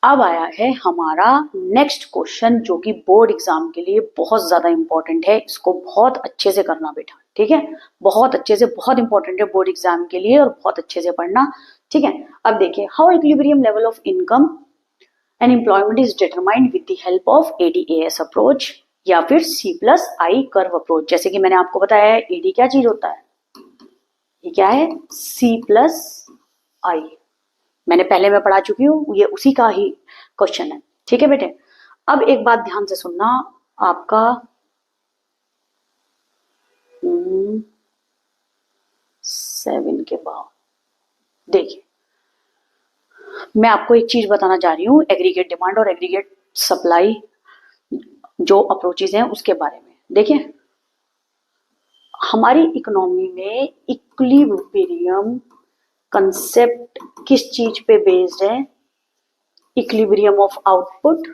अब आया है हमारा नेक्स्ट क्वेश्चन, जो कि बोर्ड एग्जाम के लिए बहुत ज्यादा इंपॉर्टेंट है। इसको बहुत अच्छे से करना बेटा, ठीक है, बहुत अच्छे से, बहुत इंपॉर्टेंट है बोर्ड एग्जाम के लिए और बहुत अच्छे से पढ़ना, ठीक है। अब देखिए, how equilibrium level of income and employment is determined with the help of ADAS approach या फिर C+I कर्व अप्रोच। जैसे कि मैंने आपको बताया है, एडी क्या चीज होता है, ये क्या है, C+I। मैंने पहले में पढ़ा चुकी हूँ, ये उसी का ही क्वेश्चन है, ठीक है बेटे। अब एक बात ध्यान से सुनना, आपका 7 के बाद देखिए, मैं आपको एक चीज बताना चाह रही हूँ, एग्रीगेट डिमांड और एग्रीगेट सप्लाई जो अप्रोचेज हैं उसके बारे में। देखिए, हमारी इकोनॉमी में इक्विलिब्रियम कंसेप्ट किस चीज पे बेस्ड है, इक्विलिब्रियम ऑफ आउटपुट,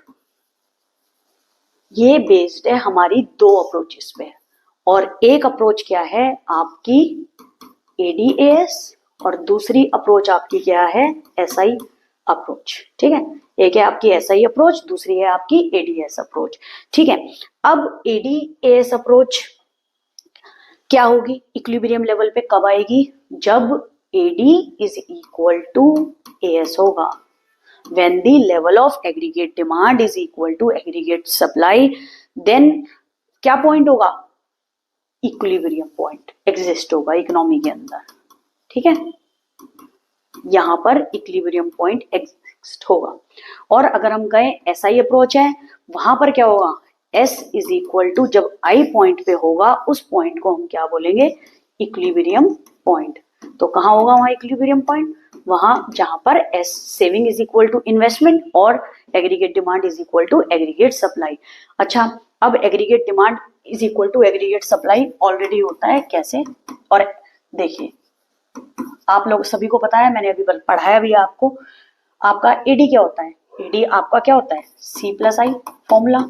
ये बेस्ड है हमारी दो अप्रोचेस पे। और एक अप्रोच क्या है आपकी एडीएस और दूसरी अप्रोच आपकी क्या है एसआई अप्रोच, ठीक है। एक है आपकी एसआई अप्रोच, दूसरी है आपकी एडीएस अप्रोच, ठीक है। अब एडीएस अप्रोच क्या होगी, इक्विलिब्रियम लेवल पे कब आएगी, जब AD is equal to AS होगा, when the level of aggregate demand is equal to aggregate supply, then क्या पॉइंट होगा, इक्विलिब्रियम पॉइंट एग्जिस्ट होगा इकोनॉमी के अंदर, ठीक है। यहां पर इक्विलिब्रियम पॉइंट एग्जिस्ट होगा। और अगर हम कहें एसआई अप्रोच है, वहां पर क्या होगा, S इज इक्वल टू, जब I पॉइंट पे होगा उस पॉइंट को हम क्या बोलेंगे, इक्विलिब्रियम पॉइंट। तो कहां होगा वहां इक्विलिब्रियम पॉइंट, वहां जहां पर S saving is equal to investment और aggregate demand is equal to aggregate supply. अच्छा, अब aggregate demand is equal to aggregate supply already होता है कैसे, और देखिए आप लोग सभी को पता है, मैंने अभी पढ़ाया भी आपको, आपका एडी क्या होता है, एडी आपका क्या होता है C+I फॉर्मूला,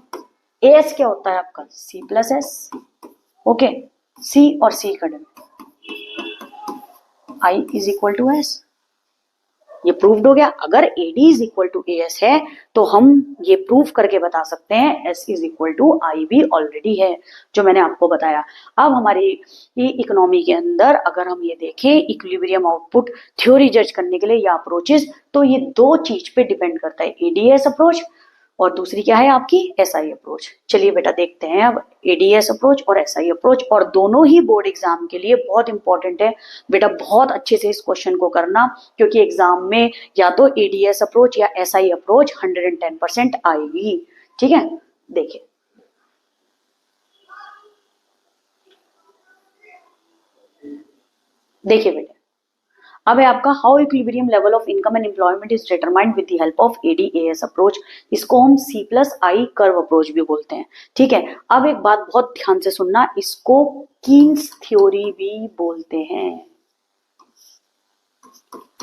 एस क्या होता है आपका C+S, ओके, C और C का डन, I is equal to S, ये प्रूव्ड हो गया। अगर AD is equal to AS है तो हम ये प्रूव करके बता सकते हैं S is equal to I भी ऑलरेडी है, जो मैंने आपको बताया। अब हमारी इकोनॉमी के अंदर अगर हम ये देखें इक्विलिब्रियम आउटपुट थ्योरी जज करने के लिए या अप्रोचेस, तो ये दो चीज पे डिपेंड करता है, ADS अप्रोच और दूसरी क्या है आपकी SI अप्रोच। चलिए बेटा देखते हैं अब ADS अप्रोच और SI अप्रोच, और दोनों ही बोर्ड एग्जाम के लिए बहुत इंपॉर्टेंट है बेटा, बहुत अच्छे से इस क्वेश्चन को करना, क्योंकि एग्जाम में या तो ADS अप्रोच या SI अप्रोच 110% आएगी, ठीक है। देखिए देखिए बेटा, अब है आपका how equilibrium level of income and employment is determined with the help of ADAS approach. इसको हम C+I कर्व अप्रोच भी बोलते हैं, ठीक है। अब एक बात बहुत ध्यान से सुनना, इसको कीन्स थ्योरी भी बोलते हैं।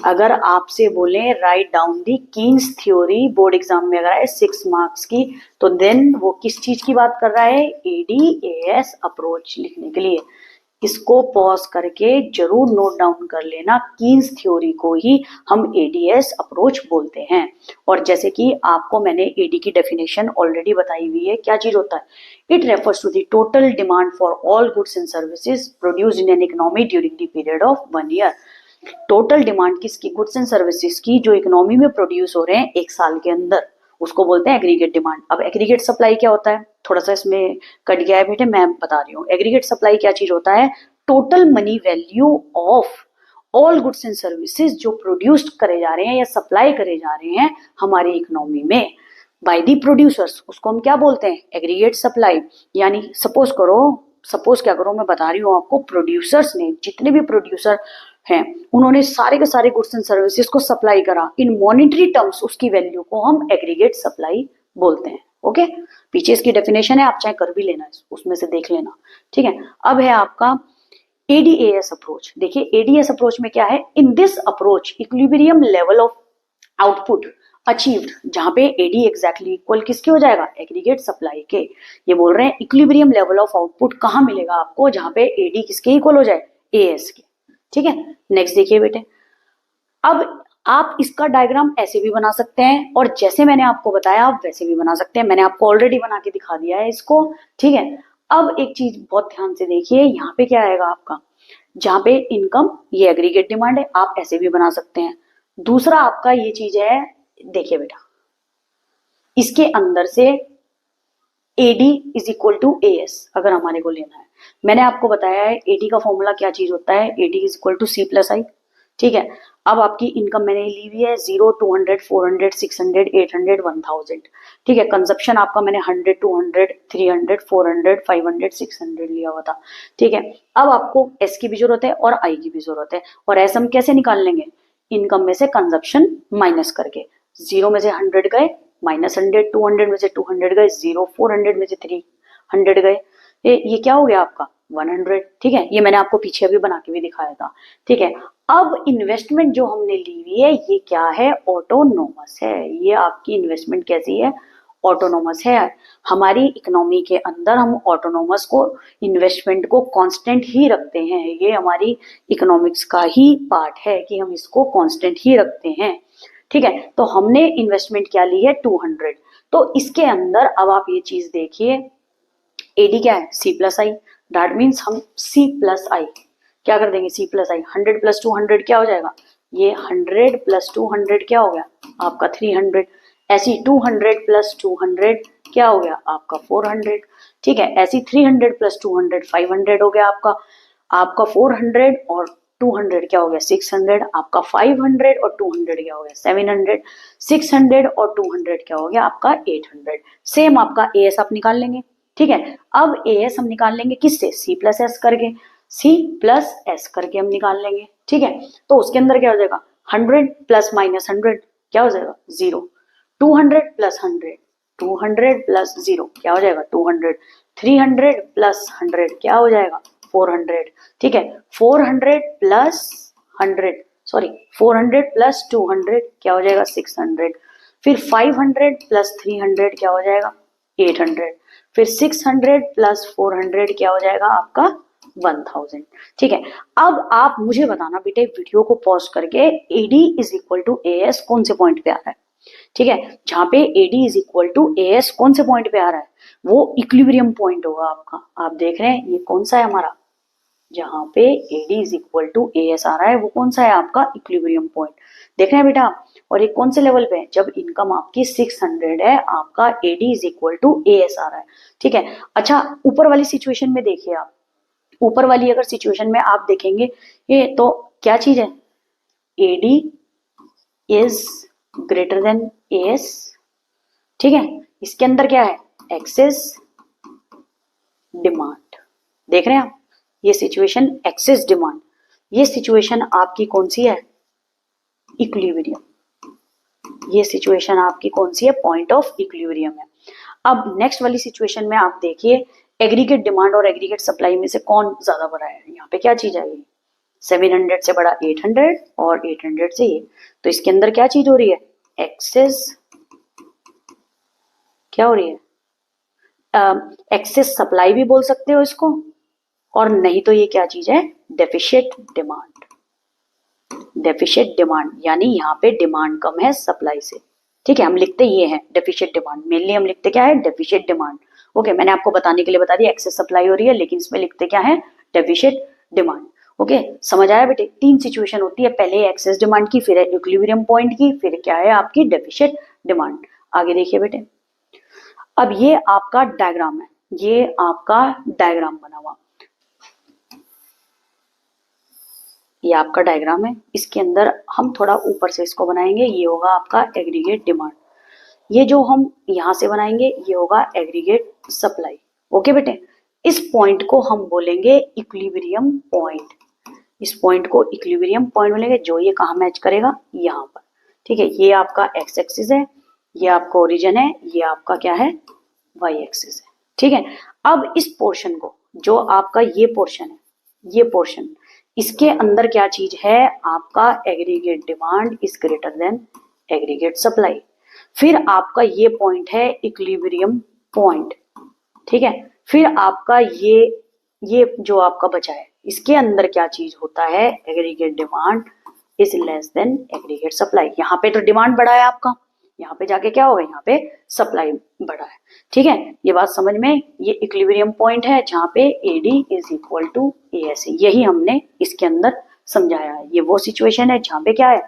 अगर आपसे बोले write down the Keynes theory, board exam में अगर आए 6 मार्क्स की, तो देन वो किस चीज की बात कर रहा है, एडीएएस अप्रोच लिखने के लिए इसको पॉज करके जरूर नोट डाउन कर लेना, कीन्स थ्योरी को ही हम एडीएस अप्रोच बोलते हैं। और जैसे कि आपको मैंने एडी की डेफिनेशन ऑलरेडी बताई हुई है, क्या चीज होता है, it refers to the total demand for all goods and services produced in an economy during the period of 1 year. Total demand किसकी, गुड्स एंड सर्विसेज की, जो इकोनॉमी में प्रोड्यूस हो रहे हैं एक साल के अंदर, उसको बोलते हैं एग्रीगेट डिमांड। अब एग्रीगेट सप्लाई क्या होता है, थोड़ा सा इसमें कट गया है बेटे, मैं बता रही हूँ। एग्रीगेट सप्लाई क्या चीज होता है, total money value of all goods and services जो प्रोड्यूस्ड करे जा रहे हैं या सप्लाई करे जा रहे हैं हमारी इकोनॉमी में बाय दी प्रोड्यूसर्स, उसको हम क्या बोलते हैं, एग्रीगेट सप्लाई। यानी सपोज क्या करो, मैं बता रही हूँ आपको, प्रोड्यूसर्स ने, जितने भी प्रोड्यूसर हैं, उन्होंने सारे के सारे गुड्स एंड सर्विसेज को सप्लाई करा इन मॉनेटरी टर्म्स, उसकी वैल्यू को हम एग्रीगेट सप्लाई बोलते हैं, ओके। पीछे इसकी डेफिनेशन है, आप चाहे कर भी लेना, उसमें से देख लेना, ठीक है। अब है आपका एडीएएस अप्रोच। देखिए एडीएस अप्रोच में क्या है, in this approach equilibrium level of output achieved, जहां पे एडी एग्जैक्टली इक्वल किसके हो जाएगा, एग्रीगेट सप्लाई के। ये बोल रहे हैं इक्विलिब्रियम लेवल ऑफ आउटपुट कहां मिलेगा आपको, जहां पे एडी किसके इक्वल हो जाए, एएस के, ठीक है। नेक्स्ट देखिए बेटे, अब आप इसका डायग्राम ऐसे भी बना सकते हैं और जैसे मैंने आपको बताया आप वैसे भी बना सकते हैं। मैंने आपको ऑलरेडी बना के दिखा दिया है इसको, ठीक है। अब एक चीज बहुत ध्यान से देखिए, यहाँ पे क्या आएगा आपका, जहां पे इनकम ये एग्रीगेट डिमांड है, आप ऐसे भी बना सकते हैं। दूसरा आपका ये चीज है, देखिए बेटा, इसके अंदर से AD is equal to A S अगर हमारे को लेना है, मैंने आपको बताया है एडी का फॉर्मूला क्या चीज होता है, AD is equal to C plus I, ठीक है। अब आपकी इनकम मैंने ली हुई है 0, 200, 400, 600, 800, 1000, ठीक है। कंजप्शन आपका मैंने 100, 200, 300, 400, 500, 600 लिया हुआ था, ठीक है। अब आपको एस की भी जरूरत है और आई की भी जरूरत है, और एस हम कैसे निकाल लेंगे, इनकम में से कंजप्शन माइनस करके। 0 में से 100 गए, -100, 200 में से 200 गए, 0, 400 में से 300 गए, ये क्या हो गया आपका 100, ठीक है। ये मैंने आपको पीछे अभी बना के भी दिखाया था, ठीक है। अब इन्वेस्टमेंट जो हमने ली हुई है ये क्या है, ऑटोनोमस है। ये आपकी इन्वेस्टमेंट कैसी है, ऑटोनोमस है। हमारी इकोनॉमी के अंदर हम ऑटोनोमस को, इन्वेस्टमेंट को कांस्टेंट ही रखते हैं। ये हमारी इकोनॉमिक्स का ही पार्ट है कि हम इसको कांस्टेंट ही रखते हैं, ठीक है। तो हमने इन्वेस्टमेंट क्या ली है 200, तो इसके अंदर अब आप ये चीज देखिए, एडी क्या है C plus I, that means हम सी प्लस आई क्या कर देंगे, सी प्लस आई, 100 प्लस 200 क्या हो जाएगा, ये 100 प्लस 200 क्या हो गया आपका 300, ऐसी 200 प्लस 200 क्या हो गया आपका 400, ठीक है। ऐसी 300 प्लस 200 500 हो गया आपका 400 और 200 क्या हो गया 600, आपका 500 और 200 क्या हो गया 700, 600 और 200 क्या हो गया आपका 800। सेम आपका एएस आप निकाल लेंगे, ठीक है। अब एएस हम निकाल लेंगे किससे, सी प्लस एस करके, सी प्लस एस करके हम निकाल लेंगे, ठीक है। तो उसके अंदर क्या हो जाएगा 100 प्लस माइनस 100 क्या हो जाएगा 0, 200 प्लस 100, 200 प्लस 0 क्या हो जाएगा 200, 300 प्लस 100 क्या हो जाएगा 400, ठीक है। 400 प्लस 100 सॉरी 400 प्लस 200 क्या हो जाएगा 600, फिर 500 प्लस 300 क्या हो जाएगा 800, फिर 600 प्लस 400 क्या हो जाएगा आपका 1000, ठीक है। अब आप मुझे बताना बेटे वीडियो को पॉज करके, AD is equal to A S कौन से पॉइंट पे आ रहा है, ठीक है। जहां पे AD is equal to A S कौन से पॉइंट पे आ रहा है, वो इक्विलिब्रियम पॉइंट होगा आपका। आप देख रहे हैं ये कौन सा है हमारा, जहां पे AD is equal to A S आ रहा है वो कौन सा है आपका इक्विलिब्रियम पॉइंट, देख रहे हैं बेटा। और ये कौन से लेवल पे है, जब इनकम आपकी 600 है, आपका AD is equal to A S आ रहा है, ठीक है। अच्छा ऊपर वाली सिचुएशन में देखिए आप, ऊपर वाली अगर सिचुएशन में आप देखेंगे ये तो क्या चीज है, AD is greater than A S, ठीक है। इसके अंदर क्या है एक्सेस डिमांड, देख रहे हैं आप, ये सिचुएशन एक्सेस डिमांड, ये सिचुएशन आपकी कौन सी है इक्विलिब्रियम, ये सिचुएशन आपकी कौन सी है पॉइंट ऑफ इक्विलिब्रियम है। अब नेक्स्ट वाली सिचुएशन में आप देखिए, एग्रीगेट डिमांड और एग्रीगेट सप्लाई में से कौन ज्यादा बड़ा है, यहाँ पे क्या चीज आएगी 700 से बड़ा 800 और 800 से ये, तो इसके अंदर क्या चीज हो रही है एक्सेस, क्या हो रही है एक्सेस सप्लाई भी बोल सकते हो इसको, और नहीं तो ये क्या चीज है डेफिशिएट डिमांड, डेफिशिएट डिमांड यानी यहाँ पे डिमांड कम है सप्लाई से, ठीक है। हम लिखते ये हैं डेफिशिएट डिमांड, मेनली हम लिखते क्या है डेफिशिएट डिमांड, ओके। मैंने आपको बताने के लिए बता दिया एक्सेस सप्लाई हो रही है, लेकिन इसमें लिखते क्या है डेफिशिएट डिमांड, ओके। समझ आया बेटे, तीन सिचुएशन होती है, पहले एक्सेस डिमांड की, फिर इक्विलिब्रियम पॉइंट की, फिर क्या है आपकी डेफिशिएट डिमांड। आगे देखिए बेटे, अब ये आपका डायग्राम है, ये आपका डायग्राम बना हुआ, ये आपका डायग्राम है, इसके अंदर हम थोड़ा ऊपर से इसको बनाएंगे, ये होगा आपका एग्रीगेट डिमांड, ये जो हम यहां से बनाएंगे ये होगा एग्रीगेट सप्लाई, ओके बेटे। इस पॉइंट को हम बोलेंगे इक्विलिब्रियम पॉइंट, इस पॉइंट को इक्विलिब्रियम पॉइंट बोलेंगे, जो ये कहाँ मैच करेगा यहाँ पर, ठीक है। ये आपका एक्स एक्सिस है, ये आपका ओरिजिन है, ये आपका क्या है वाई एक्सिस है, ठीक है। अब इस पोर्शन को, जो आपका ये पोर्शन है, ये पोर्शन, इसके अंदर क्या चीज है आपका aggregate demand is greater than aggregate supply, फिर आपका ये पॉइंट है इक्विलिब्रियम पॉइंट, ठीक है। फिर आपका ये जो आपका बचा है, इसके अंदर क्या चीज होता है aggregate demand is less than aggregate supply. यहाँ पे तो डिमांड बढ़ा है आपका, यहाँ पे जाके क्या होगा, यहाँ पे सप्लाई बढ़ा है। ठीक है, ये बात समझ में। ये इक्विलिब्रियम पॉइंट है जहाँ पे AD is equal to AS, यही हमने इसके अंदर समझाया है। ये वो सिचुएशन है जहाँ पे क्या है,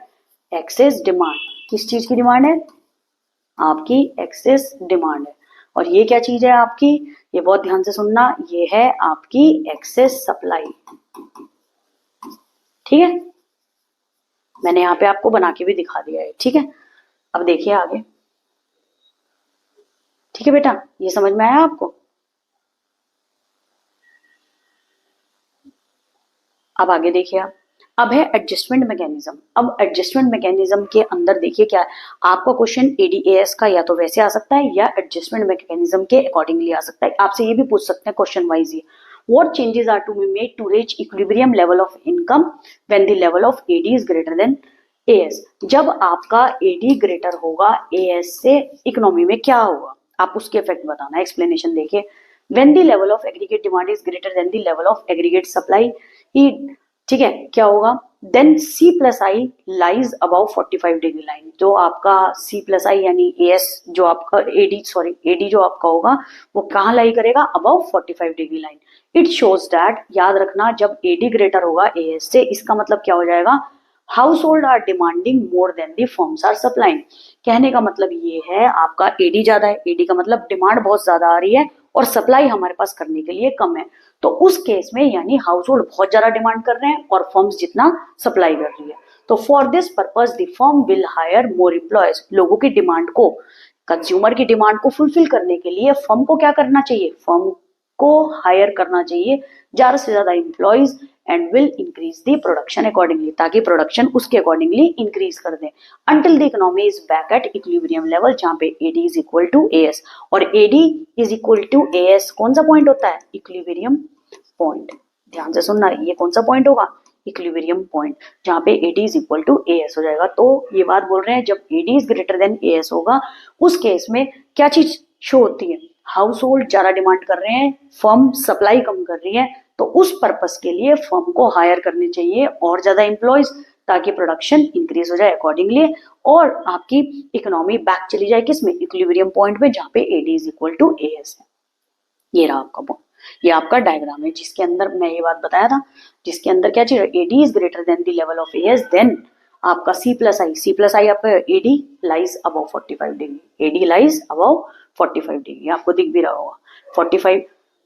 एक्सेस डिमांड। किस चीज की डिमांड है, आपकी एक्सेस डिमांड है। और ये क्या चीज है आपकी, ये बहुत ध्यान से सुनना, ये है आपकी एक्सेस सप्लाई। ठीक है, मैंने यहाँ पे आपको बना के भी दिखा दिया है। ठीक है, अब देखिए आगे। ठीक है बेटा, ये समझ में आया आपको। अब आगे देखिए आप, अब है एडजस्टमेंट मैकेनिज्म। अब एडजस्टमेंट मैकेनिज्म के अंदर देखिए क्या है, आपका क्वेश्चन एडीएएस का या तो वैसे आ सकता है या एडजस्टमेंट मैकेनिज्म के अकॉर्डिंगली आ सकता है। आपसे ये भी पूछ सकते हैं question wise he, what changes are to be made to reach equilibrium level of income when the level of AD is greater than AS। जब आपका AD ग्रेटर होगा AS से, इकोनॉमी में क्या होगा, आप उसके इफेक्ट बताना। एक्सप्लेनेशन देखिए, when the level of aggregate demand is greater than the level of aggregate supply, ठीक है, क्या होगा, then C plus I lies above 45 degree line. जो आपका C प्लस आई यानी AS जो आपका AD जो आपका होगा वो कहाँ लाई करेगा, above 45 degree line. It shows that, याद रखना, जब AD ग्रेटर होगा AS से, इसका मतलब क्या हो जाएगा, household are demanding more than the firms are supplying. कहने का मतलब ये है, आपका AD ज्यादा है, AD का मतलब डिमांड बहुत ज्यादा आ रही है और सप्लाई हमारे पास करने के लिए कम है। तो उस केस में यानी हाउस होल्ड बहुत ज्यादा डिमांड कर रहे हैं और फर्म्स जितना सप्लाई कर रही है, तो for this purpose the firm will hire more employees. लोगों की डिमांड को, कंज्यूमर की डिमांड को फुलफिल करने के लिए फर्म को क्या करना चाहिए, फर्म को हायर करना चाहिए ज्यादा से ज्यादा employees and will increase the production accordingly, ताकि प्रोडक्शन उसके अकॉर्डिंगली इंक्रीज कर दें, until the economy is back at equilibrium level, जहां पे AD is equal to AS। और AD is equal to AS कौन सा पॉइंट होता है, इक्विलिब्रियम पॉइंट। ध्यान से सुनना, ये कौन सा पॉइंट होगा, इक्विलिब्रियम पॉइंट, जहां पे AD is equal to AS हो जाएगा। तो ये बात बोल रहे हैं, जब AD is greater then AS होगा, उस केस में क्या चीज शो होती है, हाउस होल्ड ज्यादा डिमांड कर रहे हैं, फर्म सप्लाई कम कर रही है, तो उस पर्पस के लिए फर्म को हायर करने चाहिए और ज्यादा एम्प्लॉयज, ताकि प्रोडक्शन इंक्रीज हो जाए अकॉर्डिंगली और आपकी इकोनॉमी बैक चली जाए किसमें, इक्विलिब्रियम पॉइंट में, जहां पे AD is equal to AS है। ये रहा आपका पॉइंट, ये आपका डायग्राम है जिसके अंदर मैं ये बात बताया था, जिसके अंदर क्या चीज, AD is greater than the level of AS, then आपका C प्लस आई आपका AD lies above 45 degree, AD lies above 45 degree, आपको दिख भी रहा होगा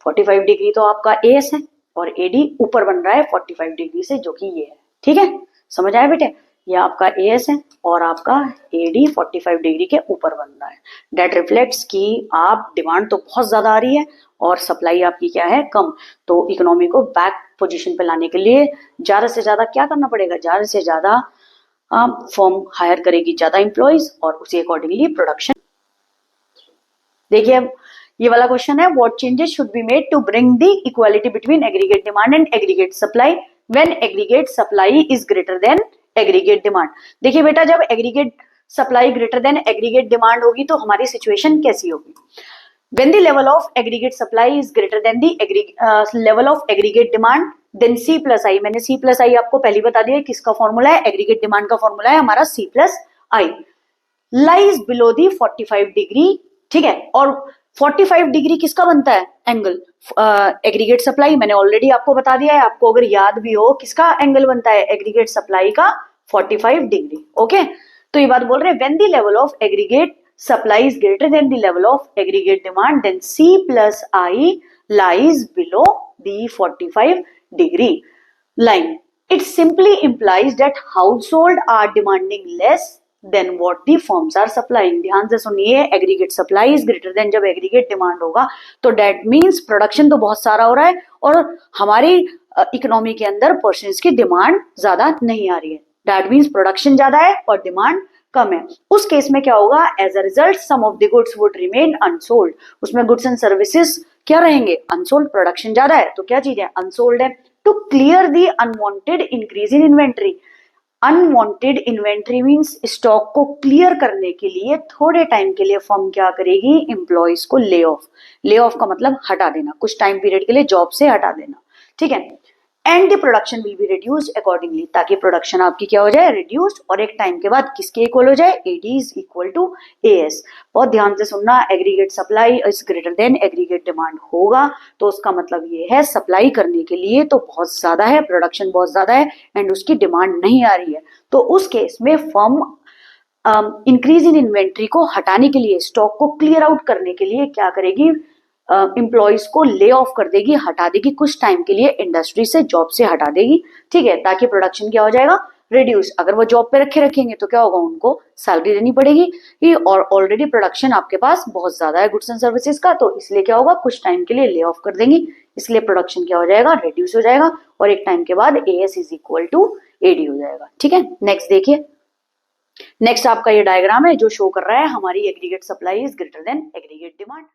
45 डिग्री तो आपका AS है और AD ऊपर बन रहा है 45 डिग्री से, जो कि ये है। ठीक है, समझ आया बेटे, ये आपका AS है और आपका AD 45 डिग्री के ऊपर बन रहा है। डेट रिफ्लेक्ट्स की आप डिमांड तो बहुत ज्यादा आ रही है और सप्लाई आपकी क्या है, कम। तो इकोनॉमी को बैक पोजीशन पे लाने के लिए ज्यादा से ज्यादा क्या करना पड़ेगा, ज्यादा से ज्यादा फर्म हायर करेगी ज्यादा एम्प्लॉयज और उसी अकॉर्डिंगली प्रोडक्शन। देखिए अब ये वाला क्वेश्चन है, what changes should be made to bring the equality between aggregate demand and aggregate supply when aggregate supply is greater than aggregate demand. देखिए बेटा, जब aggregate supply greater than aggregate demand होगी तो हमारी सिचुएशन कैसी होगी, when the level of aggregate supply is greater than the level of aggregate demand, then C plus I, मैंने C plus I आपको पहले बता दिया किसका फॉर्मूला है, एग्रीगेट डिमांड का फॉर्मूला है हमारा C plus I, lies below the 45 degree. ठीक है, और 45 डिग्री किसका बनता है, एंगल, एग्रीगेट सप्लाई, मैंने ऑलरेडी आपको बता दिया है, आपको अगर याद भी हो किसका एंगल बनता है, एग्रीगेट सप्लाई का 45 डिग्री। ओके, तो ये बात बोल रहे हैं, when the level of aggregate supply is greater than the level of aggregate demand, then C plus I lies below the 45 degree line. It simply implies that household are demanding less than what the firms are supplying. ध्यान से सुनिए, aggregate supply is greater than जब aggregate demand होगा तो that means production तो बहुत सारा हो रहा है और हमारी इकोनॉमी के अंदर पर्सन्स की डिमांड ज्यादा नहीं आ रही है। That means प्रोडक्शन ज्यादा है और डिमांड कम है। उस केस में क्या होगा, as a result some of the goods would remain unsold, उसमें गुड्स एंड सर्विसेज क्या रहेंगे, अनसोल्ड। प्रोडक्शन ज्यादा है तो क्या चीज है, अनसोल्ड है। To clear the unwanted increase in inventory, unwanted inventory means stock को क्लियर करने के लिए थोड़े टाइम के लिए फर्म क्या करेगी, एम्प्लॉयज को ले ऑफ का मतलब हटा देना, कुछ टाइम पीरियड के लिए जॉब से हटा देना। ठीक है, and the production will be reduced accordingly, ताकि प्रोडक्शन आपकी क्या हो जाए, रिड्यूस्ड, और एक टाइम के बाद किसके इक्वल हो जाए, AD is equal to AS. बहुत ध्यान से सुनना, aggregate supply is greater than aggregate demand होगा तो उसका मतलब ये है सप्लाई करने के लिए तो बहुत ज्यादा है, प्रोडक्शन बहुत ज्यादा है एंड उसकी डिमांड नहीं आ रही है, तो उस केस में फर्म इंक्रीज इन इन्वेंट्री को हटाने के लिए, स्टॉक को क्लियर आउट करने के लिए क्या करेगी, एम्प्लॉयज को ले ऑफ कर देगी, हटा देगी, कुछ टाइम के लिए इंडस्ट्री से, जॉब से हटा देगी, ठीक है, ताकि प्रोडक्शन क्या हो जाएगा, रिड्यूस। अगर वो जॉब पे रखेंगे तो क्या होगा, उनको सैलरी देनी पड़ेगी, और ऑलरेडी प्रोडक्शन आपके पास बहुत ज्यादा है गुड्स एंड सर्विसेज का, तो इसलिए क्या होगा, कुछ टाइम के लिए ले ऑफ कर देंगी, इसलिए प्रोडक्शन क्या हो जाएगा, रिड्यूस हो जाएगा, और एक टाइम के बाद AS is equal to AD हो जाएगा। ठीक है, नेक्स्ट देखिए, नेक्स्ट आपका ये डायग्राम है जो शो कर रहा है हमारी aggregate supply is greater than aggregate demand.